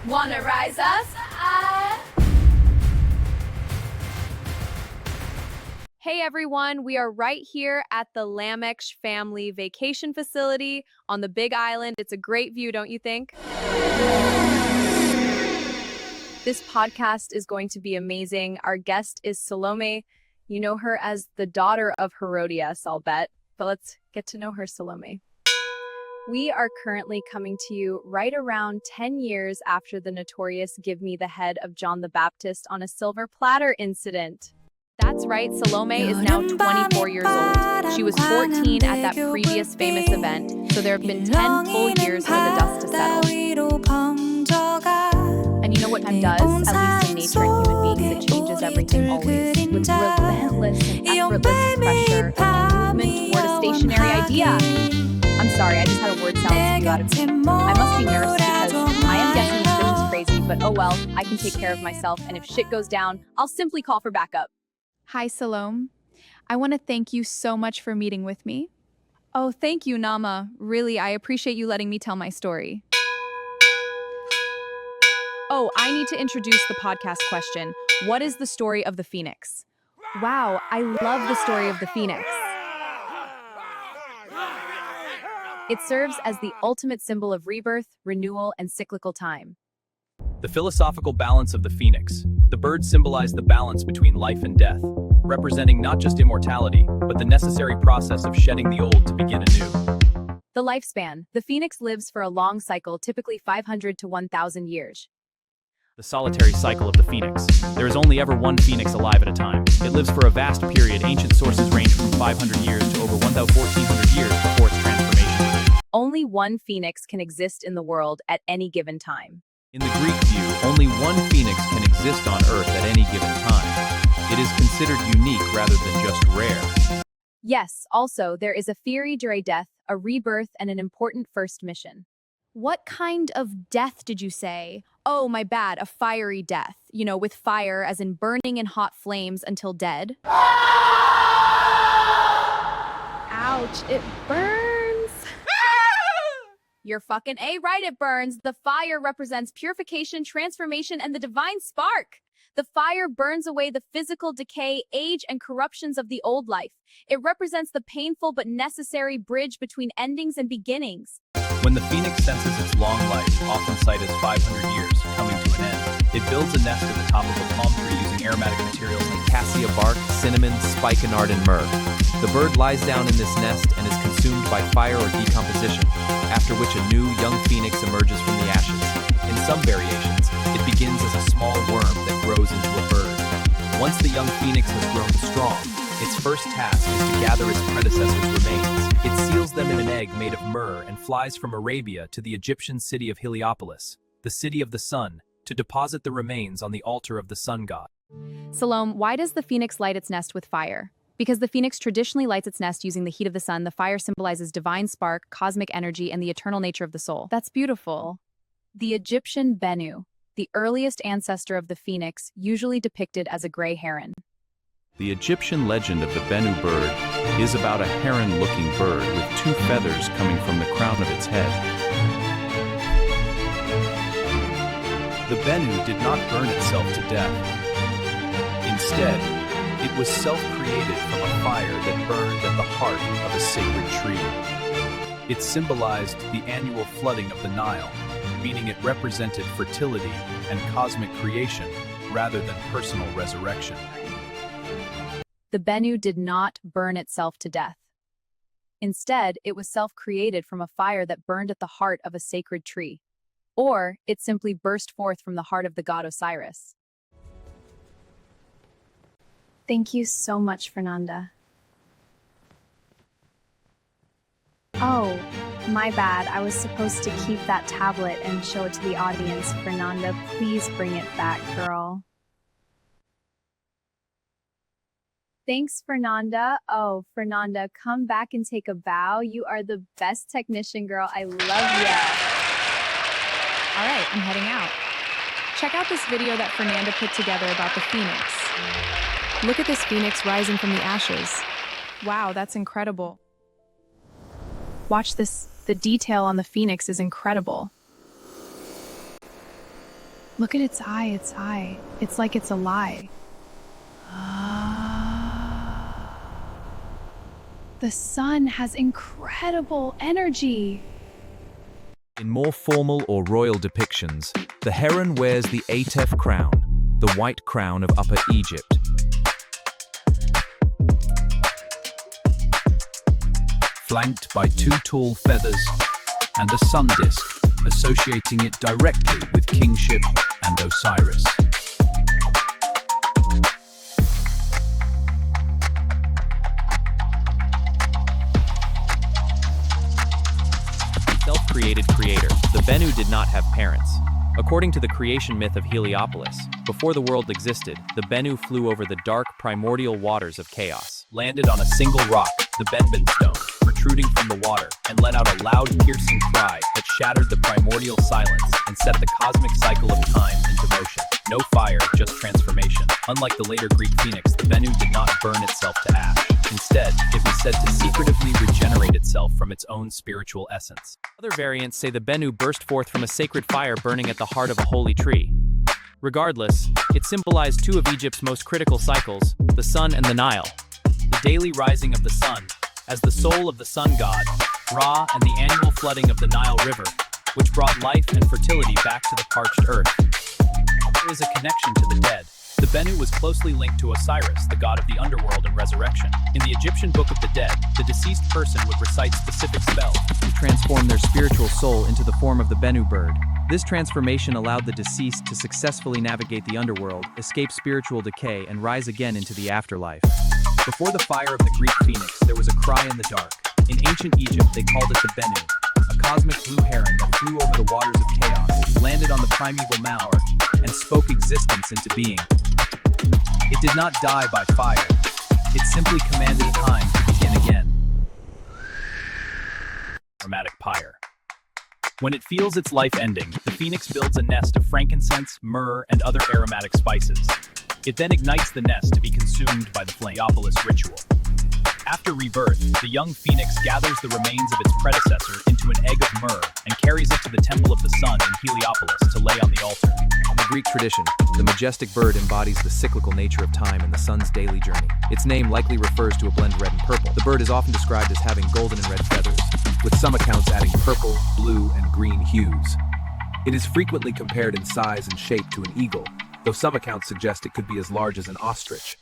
Wanna rise up? Hey everyone, we are right here at the Lamesh family vacation facility on the Big Island. It's a great view, don't you think? This podcast is going to be amazing. Our guest is Salome. You know her as the daughter of Herodias, I'll bet. But let's get to know her, Salome. We are currently coming to you right around 10 years after the notorious Give Me the Head of John the Baptist on a silver platter incident. That's right, Salome is now 24 years old. She was 14 at that previous famous event, so there have been 10 full years for the dust to settle. And you know what time does? At least in nature and human beings, it changes everything always. With relentless and effortless pressure and movement toward a stationary idea. I'm sorry, I just had a word salad spew out of me. I must be nervous because I am guessing this bitch is crazy, but oh well, I can take care of myself, and if shit goes down, I'll simply call for backup. Hi, Salome. I want to thank you so much for meeting with me. Oh, thank you, Naamah. Really, I appreciate you letting me tell my story. Oh, I need to introduce the podcast question. What is the story of the Phoenix? Wow, I love the story of the Phoenix. It serves as the ultimate symbol of rebirth, renewal, and cyclical time. The philosophical balance of the phoenix. The bird symbolized the balance between life and death, representing not just immortality, but the necessary process of shedding the old to begin anew. The lifespan. The phoenix lives for a long cycle, typically 500 to 1,000 years. The solitary cycle of the phoenix. There is only ever one phoenix alive at a time. It lives for a vast period. Ancient sources range from 500 years to over 1,400 years before its transformation. Only one phoenix can exist in the world at any given time. In the Greek view, only one phoenix can exist on Earth at any given time. It is considered unique rather than just rare. Yes, also, there is a theory during death, a rebirth, and an important first mission. What kind of death did you say? Oh, my bad, a fiery death. You know, with fire as in burning in hot flames until dead. Ouch, it burns. You're fucking right, it burns. The fire represents purification, transformation, and the divine spark. The fire burns away the physical decay, age, and corruptions of the old life. It represents the painful but necessary bridge between endings and beginnings. When the phoenix senses its long life, often cited as 500 years, coming to an end, it builds a nest at the top of a palm tree using aromatic materials like cassia bark, cinnamon, spikenard, and myrrh. The bird lies down in this nest and is consumed by fire or decomposition, after which a new young phoenix emerges from the ashes. In some variations, it begins as a small worm that grows into a bird. Once the young phoenix has grown strong, its first task is to gather its predecessor's remains. It seals them in an egg made of myrrh and flies from Arabia to the Egyptian city of Heliopolis, the city of the sun, to deposit the remains on the altar of the sun god. Salome, why does the phoenix light its nest with fire? Because the phoenix traditionally lights its nest using the heat of the sun. The fire symbolizes divine spark, cosmic energy, and the eternal nature of the soul. That's beautiful. The Egyptian Bennu, the earliest ancestor of the phoenix, usually depicted as a gray heron. The Egyptian legend of the Bennu bird is about a heron-looking bird with two feathers coming from the crown of its head. The Bennu did not burn itself to death. Instead, it was self-created from a fire that burned at the heart of a sacred tree. It symbolized the annual flooding of the Nile, meaning it represented fertility and cosmic creation rather than personal resurrection. The Bennu did not burn itself to death. Instead, it was self-created from a fire that burned at the heart of a sacred tree. Or, it simply burst forth from the heart of the god Osiris. Thank you so much, Fernanda. Oh, my bad. I was supposed to keep that tablet and show it to the audience. Fernanda, please bring it back, girl. Thanks, Fernanda. Oh, Fernanda, come back and take a bow. You are the best technician, girl. I love ya. All right, I'm heading out. Check out this video that Fernanda put together about the phoenix. Look at this phoenix rising from the ashes. Wow, that's incredible. Watch this. The detail on the phoenix is incredible. Look at its eye. It's like it's alive. The sun has incredible energy. In more formal or royal depictions, the heron wears the Atef crown, the white crown of Upper Egypt. Flanked by two tall feathers and a sun disk, associating it directly with kingship and Osiris. Self-created creator. The Bennu did not have parents. According to the creation myth of Heliopolis, before the world existed, the Bennu flew over the dark, primordial waters of chaos, Landed on a single rock, the Benben stone, protruding from the water, and let out a loud, piercing cry that shattered the primordial silence and set the cosmic cycle of time into motion. No fire, just transformation. Unlike the later Greek phoenix, the Bennu did not burn itself to ash. Instead, it was said to secretively regenerate itself from its own spiritual essence. Other variants say the Bennu burst forth from a sacred fire burning at the heart of a holy tree. Regardless, it symbolized two of Egypt's most critical cycles, the sun and the Nile. The daily rising of the sun, as the soul of the sun god, Ra, and the annual flooding of the Nile River, which brought life and fertility back to the parched earth. There is a connection to the dead. The Bennu was closely linked to Osiris, the god of the underworld and resurrection. In the Egyptian Book of the Dead, the deceased person would recite specific spells To transform their spiritual soul into the form of the Bennu bird. This transformation allowed the deceased to successfully navigate the underworld, escape spiritual decay, and rise again into the afterlife. Before the fire of the Greek phoenix, there was a cry in the dark. In ancient Egypt, they called it the Bennu, a cosmic blue heron that flew over the waters of chaos, landed on the primeval Mauer, and spoke existence into being. It did not die by fire. It simply commanded time to begin again. Aromatic pyre. When it feels its life ending, the phoenix builds a nest of frankincense, myrrh, and other aromatic spices. It then ignites the nest to be consumed by the flame. Heliopolis ritual. After rebirth, the young phoenix gathers the remains of its predecessor into an egg of myrrh and carries it to the temple of the sun in Heliopolis to lay on the altar. In the Greek tradition, the majestic bird embodies the cyclical nature of time and the sun's daily journey. Its name likely refers to a blend of red and purple. The bird is often described as having golden and red feathers, with some accounts adding purple, blue, and green hues. It is frequently compared in size and shape to an eagle, though some accounts suggest it could be as large as an ostrich.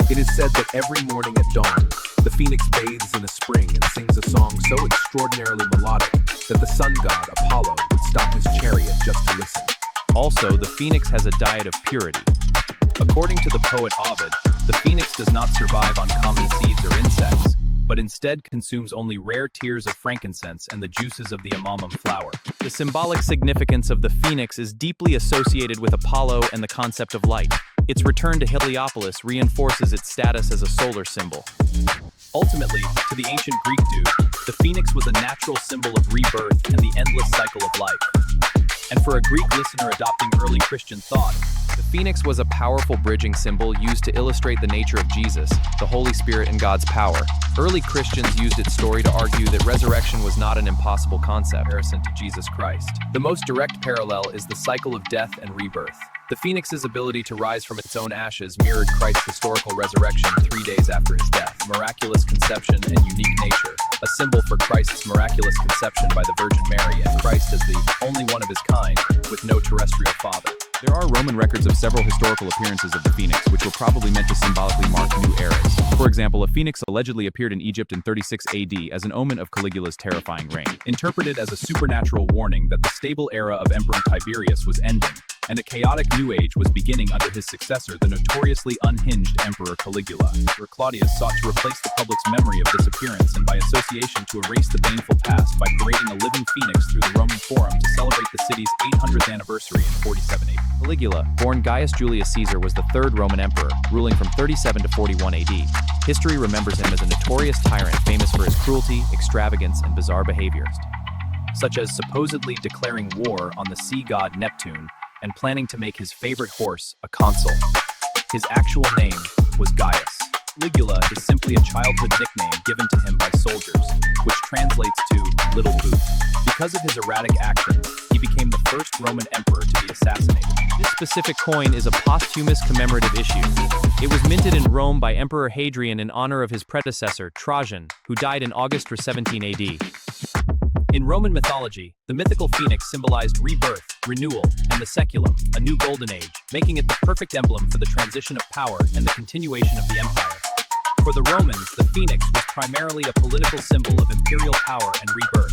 It is said that every morning at dawn, the phoenix bathes in a spring and sings a song so extraordinarily melodic that the sun god, Apollo, would stop his chariot just to listen. Also, the phoenix has a diet of purity. According to the poet Ovid, the phoenix does not survive on common seeds or insects, but instead consumes only rare tears of frankincense and the juices of the amomum flower. The symbolic significance of the phoenix is deeply associated with Apollo and the concept of light. Its return to Heliopolis reinforces its status as a solar symbol. Ultimately, to the ancient Greek dude, the phoenix was a natural symbol of rebirth and the endless cycle of life. And for a Greek listener adopting early Christian thought, The phoenix was a powerful bridging symbol used to illustrate the nature of Jesus, the Holy Spirit, and God's power. Early Christians used its story to argue that resurrection was not an impossible concept. comparison to Jesus Christ. The most direct parallel is the cycle of death and rebirth. The phoenix's ability to rise from its own ashes mirrored Christ's historical resurrection 3 days after his death. Miraculous conception and unique nature, a symbol for Christ's miraculous conception by the Virgin Mary, and Christ as the only one of his kind, with no terrestrial father. There are Roman records of several historical appearances of the phoenix, which were probably meant to symbolically mark new eras. For example, a phoenix allegedly appeared in Egypt in 36 AD as an omen of Caligula's terrifying reign. Interpreted as a supernatural warning that the stable era of Emperor Tiberius was ending, and a chaotic new age was beginning under his successor, the notoriously unhinged Emperor Caligula. Emperor Claudius sought to replace the public's memory of this appearance and by association to erase the baneful past by parading a living phoenix through the Roman Forum to celebrate the city's 800th anniversary in 47 AD. Caligula, born Gaius Julius Caesar, was the third Roman emperor, ruling from 37 to 41 AD. History remembers him as a notorious tyrant famous for his cruelty, extravagance, and bizarre behaviors, such as supposedly declaring war on the sea god Neptune and planning to make his favorite horse a consul. His actual name was Gaius. Caligula is simply a childhood nickname given to him by soldiers, which translates to little boot. Because of his erratic actions, he became the first Roman emperor to be assassinated. This specific coin is a posthumous commemorative issue. It was minted in Rome by Emperor Hadrian in honor of his predecessor, Trajan, who died in August 17 AD. In Roman mythology, the mythical phoenix symbolized rebirth, renewal, and the saeculum, a new golden age, making it the perfect emblem for the transition of power and the continuation of the empire. For the Romans, the phoenix was primarily a political symbol of imperial power and rebirth,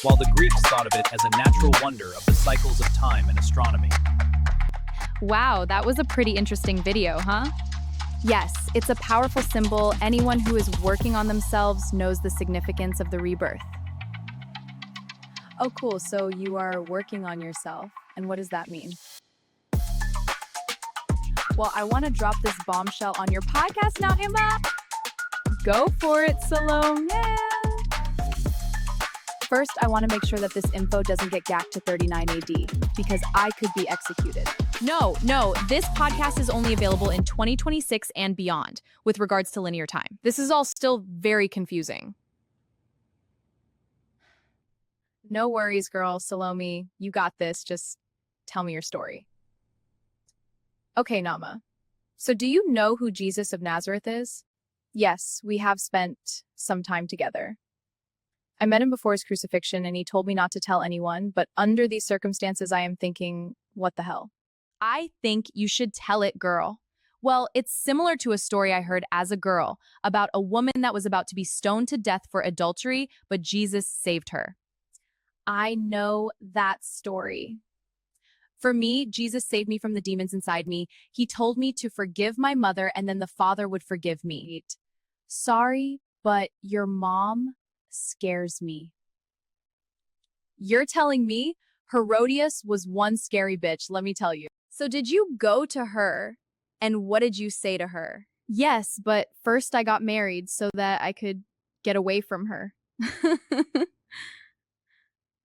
while the Greeks thought of it as a natural wonder of the cycles of time and astronomy. Wow, that was a pretty interesting video, huh? Yes, it's a powerful symbol. Anyone who is working on themselves knows the significance of the rebirth. Oh, cool. So you are working on yourself. And what does that mean? Well, I want to drop this bombshell on your podcast now, Naamah. Go for it, Salome. Yeah. First, I want to make sure that this info doesn't get gacked to 39 AD, because I could be executed. No, this podcast is only available in 2026 and beyond with regards to linear time. This is all still very confusing. No worries, girl. Salome, you got this. Just tell me your story. Okay, Naamah. So do you know who Jesus of Nazareth is? Yes, we have spent some time together. I met him before his crucifixion and he told me not to tell anyone, but under these circumstances, I am thinking, what the hell? I think you should tell it, girl. Well, it's similar to a story I heard as a girl about a woman that was about to be stoned to death for adultery, but Jesus saved her. I know that story. For me, Jesus saved me from the demons inside me. He told me to forgive my mother and then the Father would forgive me. Sorry, but your mom scares me. You're telling me Herodias was one scary bitch, let me tell you. So did you go to her and what did you say to her? Yes, but first I got married so that I could get away from her.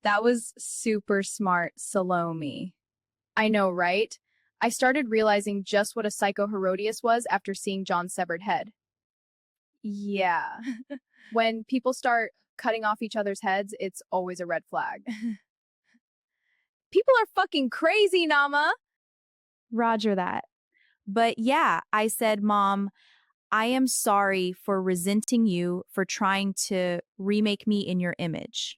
That was super smart, Salome. I know, right? I started realizing just what a psycho Herodias was after seeing John's severed head. Yeah. When people start cutting off each other's heads, it's always a red flag. People are fucking crazy, Naamah. Roger that. But yeah, I said, Mom, I am sorry for resenting you for trying to remake me in your image.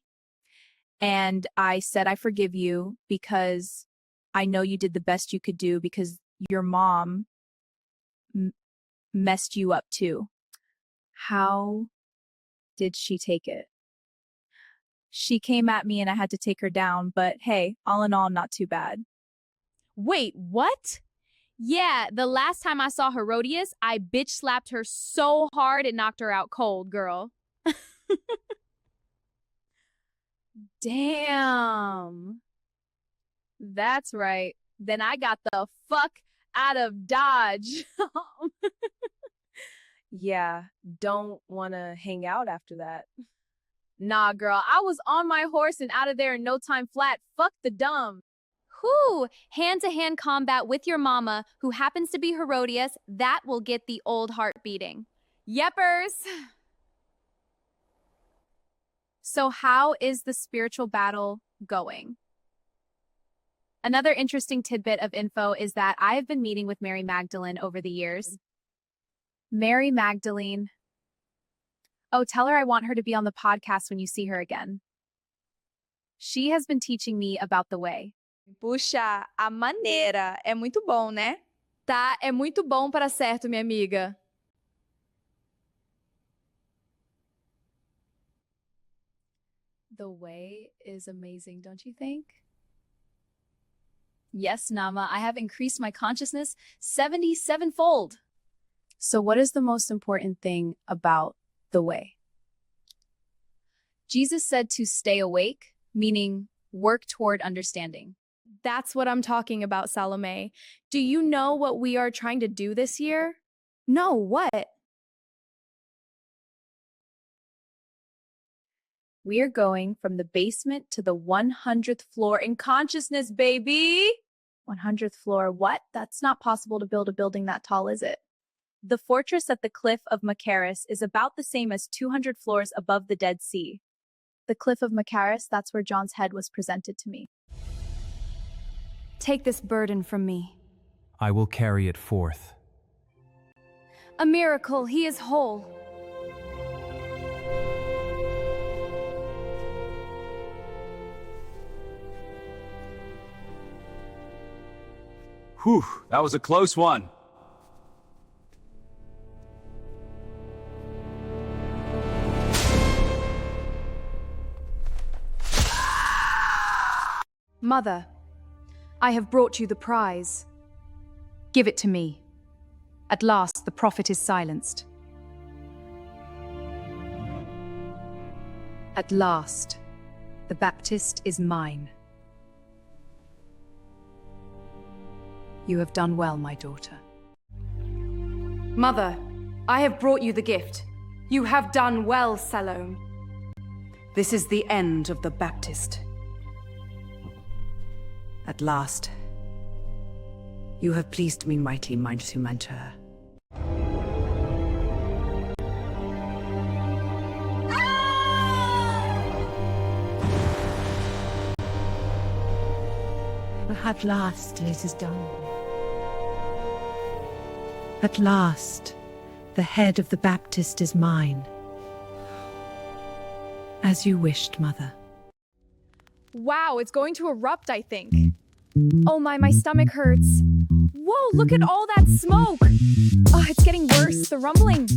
And I said, I forgive you because I know you did the best you could do because your mom messed you up too. How did she take it? She came at me and I had to take her down, but hey, all in all, not too bad. Wait, what? Yeah, the last time I saw Herodias, I bitch slapped her so hard it knocked her out cold, girl. Damn. That's right. Then I got the fuck out of Dodge. Yeah, don't want to hang out after that. Nah, girl, I was on my horse and out of there in no time flat. Fuck the dumb. Whoo! Hand-to-hand combat with your mama, who happens to be Herodias, that will get the old heart beating. Yeppers! So how is the spiritual battle going? Another interesting tidbit of info is that I have been meeting with Mary Magdalene over the years. Mary Magdalene. Oh, tell her I want her to be on the podcast when you see her again. She has been teaching me about the way. Puxa, a maneira é muito bom, né? Tá, é muito bom para certo, minha amiga. The way is amazing, don't you think? Yes, Naamah, I have increased my consciousness 77-fold. So what is the most important thing about the way? Jesus said to stay awake, meaning work toward understanding. That's what I'm talking about, Salome. Do you know what we are trying to do this year? No, what? We are going from the basement to the 100th floor in consciousness, baby! 100th floor, what? That's not possible to build a building that tall, is it? The fortress at the cliff of Machaerus is about the same as 200 floors above the Dead Sea. The cliff of Machaerus, that's where John's head was presented to me. Take this burden from me. I will carry it forth. A miracle, he is whole. Whew, that was a close one. Mother, I have brought you the prize. Give it to me. At last, the prophet is silenced. At last, the Baptist is mine. You have done well, my daughter. Mother, I have brought you the gift. You have done well, Salome. This is the end of the Baptist. At last, you have pleased me mightily, my mentor. At last it is done. At last, the head of the Baptist is mine. As you wished, Mother. Wow, it's going to erupt, I think. Oh my stomach hurts. Whoa, look at all that smoke. Oh, it's getting worse, the rumbling.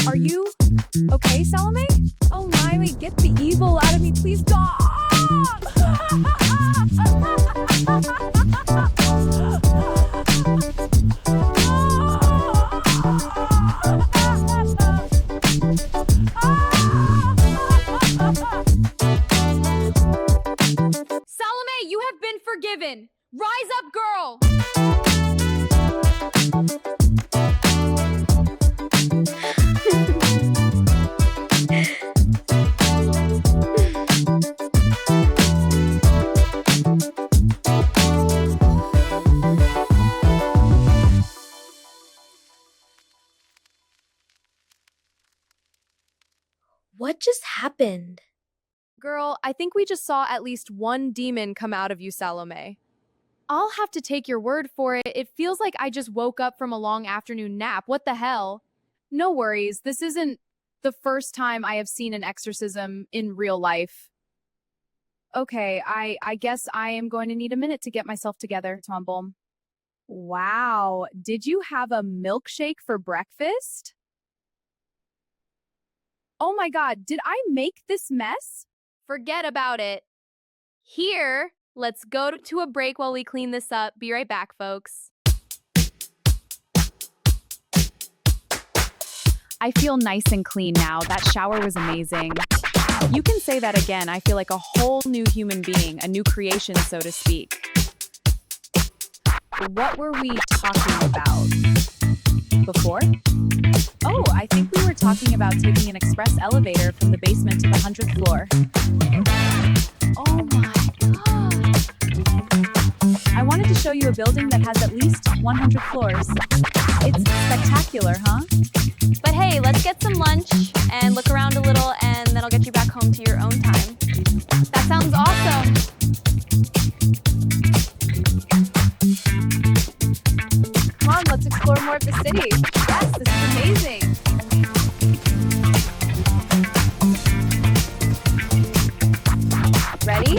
Are you okay, Salome? Oh my, wait, get the evil out of me, please. Stop! Salome, you have been forgiven. Rise up, girl. What just happened? Girl, I think we just saw at least one demon come out of you, Salome. I'll have to take your word for it. It feels like I just woke up from a long afternoon nap. What the hell? No worries. This isn't the first time I have seen an exorcism in real life. Okay, I guess I am going to need a minute to get myself together, Tombom. Wow, did you have a milkshake for breakfast? Oh my God, did I make this mess? Forget about it. Here, let's go to a break while we clean this up. Be right back, folks. I feel nice and clean now. That shower was amazing. You can say that again. I feel like a whole new human being, a new creation, so to speak. What were we talking about before? Oh, I think we were talking about taking an express elevator from the basement to the 100th floor. Oh my God. I wanted to show you a building that has at least 100 floors. It's spectacular, huh? But hey, let's get some lunch and look around a little, and then I'll get you back home to your own time. That sounds awesome. Come on, let's explore more of the city. Yes, this is amazing. Ready?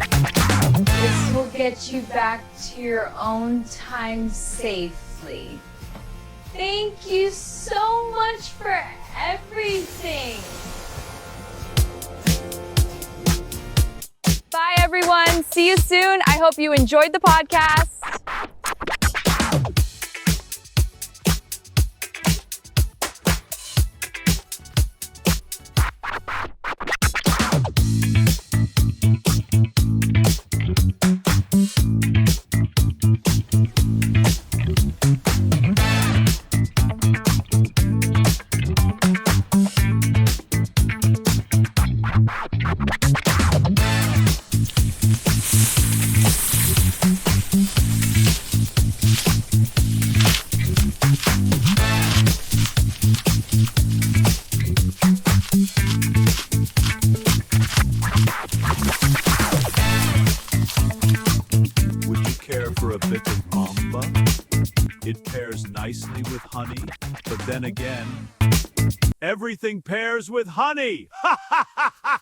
This will get you back to your own time safely. Thank you so much for everything. Bye, everyone. See you soon. I hope you enjoyed the podcast. for a bit of amba? It pairs nicely with honey, but then again, everything pairs with honey! Ha ha ha ha